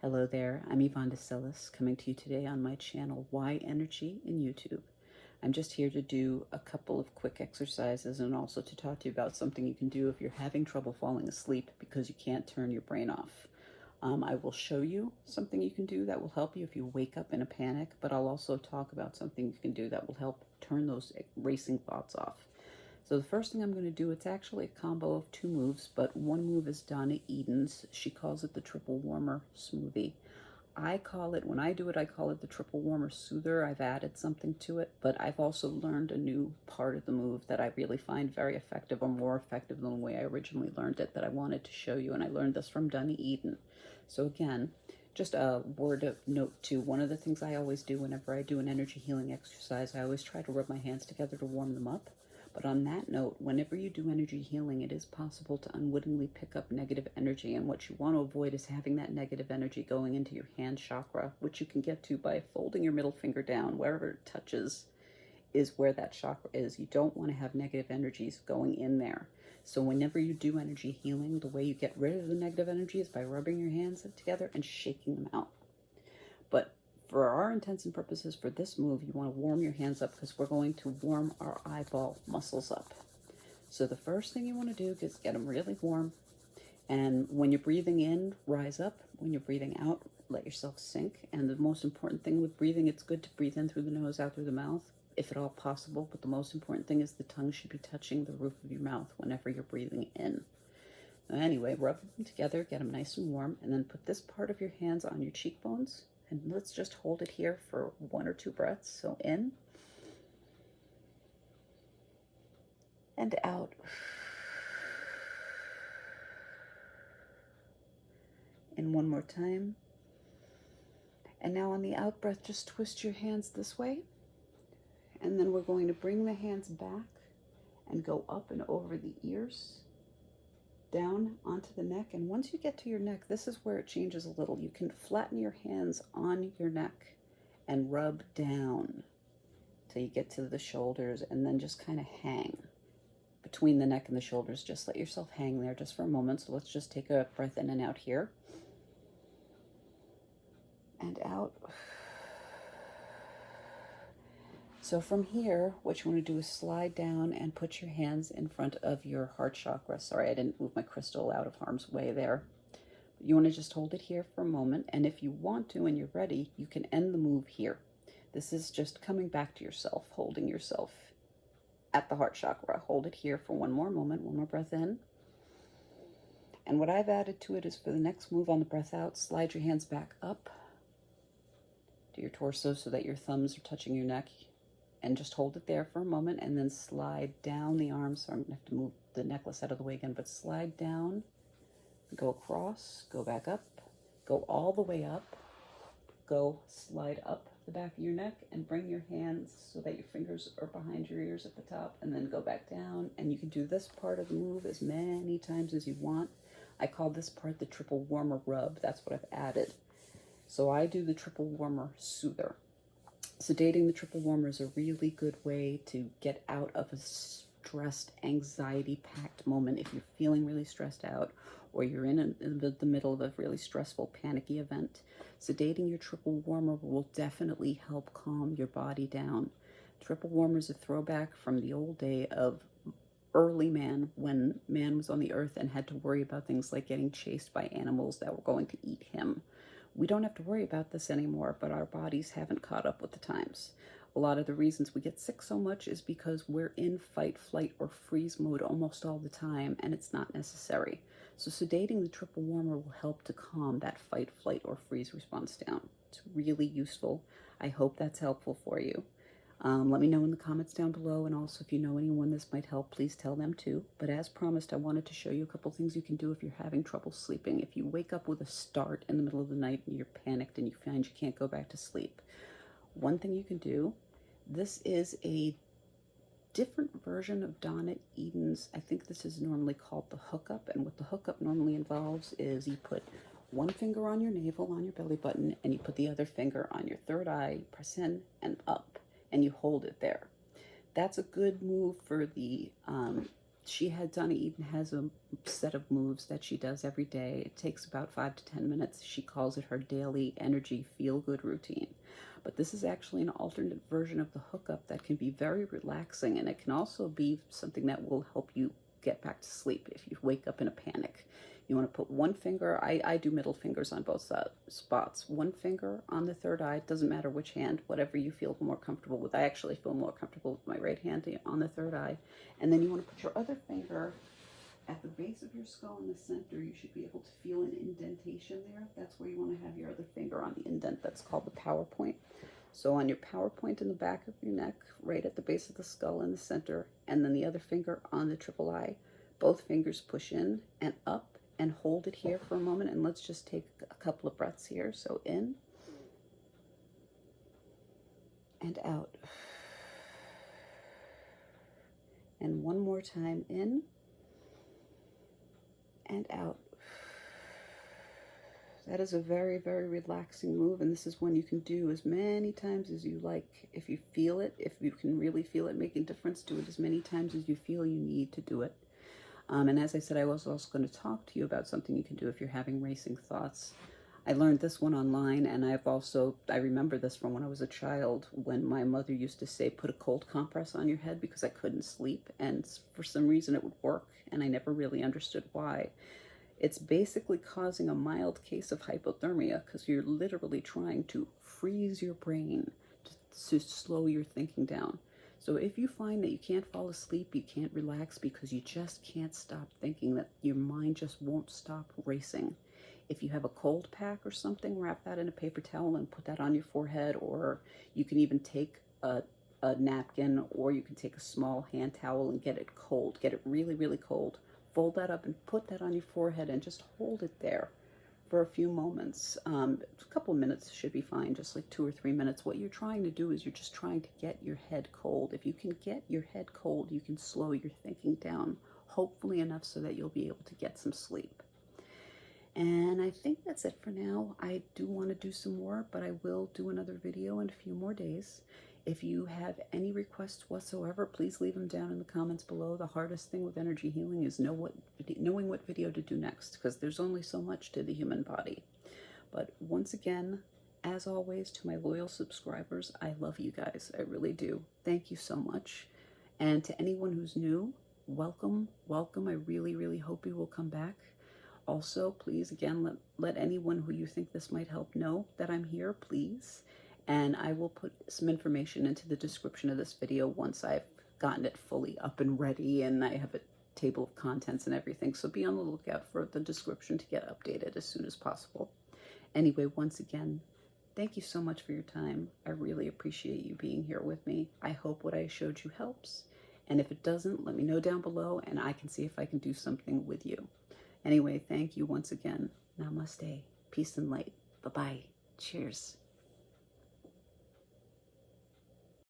Hello there, I'm Yvonne DeCellis coming to you today on my channel Why Energy in YouTube. I'm just here to do a couple of quick exercises and also to talk to you about something you can do if you're having trouble falling asleep because you can't turn your brain off. I will show you something you can do that will help you if you wake up in a panic, but I'll also talk about something you can do that will help turn those racing thoughts off. So the first thing I'm going to do, it's actually a combo of two moves, but one move is Donna Eden's. She calls it the triple warmer smoothie. I call it, when I do it, I call it the triple warmer soother. I've added something to it, but I've also learned a new part of the move that I really find very effective, or more effective than the way I originally learned it, that I wanted to show you. And I learned this from Donna Eden. So again, just a word of note too. One of the things I always do whenever I do an energy healing exercise, I always try to rub my hands together to warm them up. But on that note, whenever you do energy healing, it is possible to unwittingly pick up negative energy. And what you want to avoid is having that negative energy going into your hand chakra, which you can get to by folding your middle finger down. Wherever it touches is where that chakra is. You don't want to have negative energies going in there. So whenever you do energy healing, the way you get rid of the negative energy is by rubbing your hands together and shaking them out. But for our intents and purposes for this move, you want to warm your hands up because we're going to warm our eyeball muscles up. So the first thing you want to do is get them really warm. And when you're breathing in, rise up. When you're breathing out, let yourself sink. And the most important thing with breathing, it's good to breathe in through the nose, out through the mouth, if at all possible. But the most important thing is the tongue should be touching the roof of your mouth whenever you're breathing in. Anyway, rub them together, get them nice and warm, and then put this part of your hands on your cheekbones. And let's just hold it here for 1 or 2 breaths. So in and out. And one more time. And now on the out breath, just twist your hands this way. And then we're going to bring the hands back and go up and over the ears, down onto the neck. And once you get to your neck, this is where it changes a little. You can flatten your hands on your neck and rub down till you get to the shoulders, and then just kind of hang between the neck and the shoulders. Just let yourself hang there just for a moment. So let's just take a breath in and out here. And out. So from here, what you want to do is slide down and put your hands in front of your heart chakra. Sorry, I didn't move my crystal out of harm's way there. You want to just hold it here for a moment. And if you want to and you're ready, you can end the move here. This is just coming back to yourself, holding yourself at the heart chakra. Hold it here for one more moment, one more breath in. And what I've added to it is for the next move on the breath out, slide your hands back up to your torso so that your thumbs are touching your neck. And just hold it there for a moment, and then slide down the arms. So I'm going to have to move the necklace out of the way again, but slide down, go across, go back up, go all the way up, go slide up the back of your neck, and bring your hands so that your fingers are behind your ears at the top, and then go back down. And you can do this part of the move as many times as you want. I call this part the triple warmer rub. That's what I've added. So I do the triple warmer soother. Sedating the triple warmer is a really good way to get out of a stressed, anxiety-packed moment. If you're feeling really stressed out, or you're in the middle of a really stressful, panicky event, sedating your triple warmer will definitely help calm your body down. Triple warmer is a throwback from the old day of early man, when man was on the earth and had to worry about things like getting chased by animals that were going to eat him. We don't have to worry about this anymore, but our bodies haven't caught up with the times. A lot of the reasons we get sick so much is because we're in fight, flight, or freeze mode almost all the time, and it's not necessary. So sedating the triple warmer will help to calm that fight, flight, or freeze response down. It's really useful. I hope that's helpful for you. Let me know in the comments down below, and also if you know anyone this might help, please tell them too. But as promised, I wanted to show you a couple things you can do if you're having trouble sleeping. If you wake up with a start in the middle of the night and you're panicked and you find you can't go back to sleep, one thing you can do, this is a different version of Donna Eden's. I think this is normally called the hookup, and what the hookup normally involves is you put one finger on your navel, on your belly button, and you put the other finger on your third eye, press in and up, and you hold it there. That's a good move for the Donna Eden has a set of moves that she does every day. It takes about 5 to 10 minutes. She calls it her daily energy feel-good routine. But this is actually an alternate version of the hookup that can be very relaxing, and it can also be something that will help you get back to sleep if you wake up in a panic. You want to put one finger, I do middle fingers on both spots. One finger on the third eye, doesn't matter which hand, whatever you feel more comfortable with. I actually feel more comfortable with my right hand on the third eye. And then you want to put your other finger at the base of your skull in the center. You should be able to feel an indentation there. That's where you want to have your other finger on the indent. That's called the power point. So on your power point in the back of your neck, right at the base of the skull in the center, and then the other finger on the triple eye, both fingers push in and up and hold it here for a moment. And let's just take a couple of breaths here. So in and out. And one more time, in and out. That is a very, very relaxing move, and this is one you can do as many times as you like. If you feel it, if you can really feel it making a difference, do it as many times as you feel you need to do it. And as I said, I was also going to talk to you about something you can do if you're having racing thoughts. I learned this one online, and I remember this from when I was a child, when my mother used to say, put a cold compress on your head, because I couldn't sleep, and for some reason it would work, and I never really understood why. It's basically causing a mild case of hypothermia, because you're literally trying to freeze your brain to slow your thinking down. So if you find that you can't fall asleep, you can't relax because you just can't stop thinking, that your mind just won't stop racing, if you have a cold pack or something, wrap that in a paper towel and put that on your forehead, or you can even take a napkin, or you can take a small hand towel and get it cold, get it really, really cold. Fold that up and put that on your forehead and just hold it there for a few moments. A couple of minutes should be fine, just like 2 or 3 minutes. What you're trying to do is you're just trying to get your head cold. If you can get your head cold, you can slow your thinking down, hopefully enough so that you'll be able to get some sleep. And I think that's it for now. I do want to do some more, but I will do another video in a few more days. If you have any requests whatsoever, please leave them down in the comments below. The hardest thing with energy healing is knowing what video to do next, because there's only so much to the human body. But once again, as always, to my loyal subscribers, I love you guys. I really do. Thank you so much. And to anyone who's new, welcome, welcome. I really, really hope you will come back. Also, please, again, let anyone who you think this might help know that I'm here, please. And I will put some information into the description of this video once I've gotten it fully up and ready and I have a table of contents and everything. So be on the lookout for the description to get updated as soon as possible. Anyway, once again, thank you so much for your time. I really appreciate you being here with me. I hope what I showed you helps. And if it doesn't, let me know down below and I can see if I can do something with you. Anyway, thank you once again. Namaste. Peace and light. Bye-bye. Cheers.